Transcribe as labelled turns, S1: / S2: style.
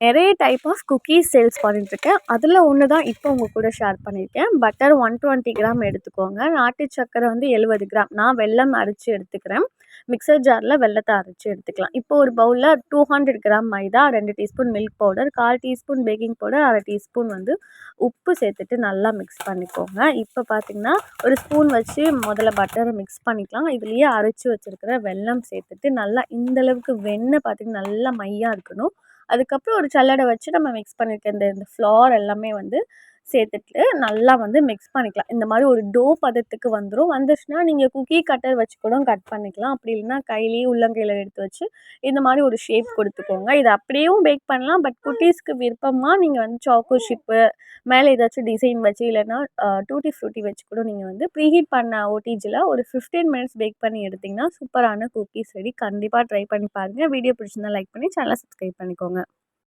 S1: நெறைய type of cookies sales பண்ணிட்டுருக்கேன். அதில ஒண்ணு தான் இப்போ உங்க கூட ஷேர் பண்ணியிருக்கேன். பட்டர் 120 கிராம் எடுத்துக்கோங்க. நாட்டு சர்க்கரை வந்து 70 கிராம். நான் வெல்லம் அரைச்சு எடுத்துக்கிறேன். மிக்ஸர் ஜார்ல வெல்லத்த அரைச்சு எடுத்துக்கலாம். இப்போ ஒரு பவுல்ல 200 கிராம் மைதா, 2 teaspoon milk powder, 1/4 teaspoon baking powder, 1/2 teaspoon வந்து உப்பு சேர்த்துட்டு நல்லா மிக்ஸ் பண்ணிக்கோங்க. இப்போ பார்த்தீங்கன்னா, ஒரு ஸ்பூன் வச்சு முதல்ல பட்டர மிக்ஸ் பண்ணிக்கலாம். இதுலயே அரைச்சு வச்சிருக்கிற வெல்லம் சேர்த்துட்டு நல்லா இந்த அளவுக்கு வெண்ணெய் பார்த்தீங்கன்னா, நல்லா மையா இருக்கணும். அதுக்கப்புறம் ஒரு சல்லடை வச்சு நம்ம மிக்ஸ் பண்ணியிருக்க இந்த ஃப்ளார் எல்லாமே வந்து சேர்த்துட்டு நல்லா வந்து மிக்ஸ் பண்ணிக்கலாம். இந்த மாரி ஒரு டோ பதத்துக்கு வந்துரும். வந்துருச்சுன்னா, நீங்க குக்கி கட்டர் வச்சு கூட கட் பண்ணிக்கலாம். அப்படி இல்லைன்னா கையிலேயே உள்ளங்கையில எடுத்து வச்சு இந்த மாரி ஒரு ஷேப் கொடுத்துக்கோங்க. இத அப்படியேவும் பேக் பண்ணலாம். பட் குட்டீஸ்க்கு விருப்பமா நீங்க வந்து சாக்கோ சிப்பு மேலே ஏதாச்சும் டிசைன் வச்சு இல்லைன்னா டூட்டி ஃப்ரூட்டி வச்சு கூட நீங்க வந்து ப்ரீஹீட் பண்ண ஓடிஜில ஒரு 15 மினிட்ஸ் பேக் பண்ணி எடுத்தீங்கன்னா, சூப்பரான குக்கீஸ் ரெடி. கண்டிப்பா ட்ரை பண்ணி பாருங்க. வீடியோ பிடிச்சிருந்தா லைக் பண்ணி சேனல சப்ஸ்கிரைப் பண்ணிக்கோங்க.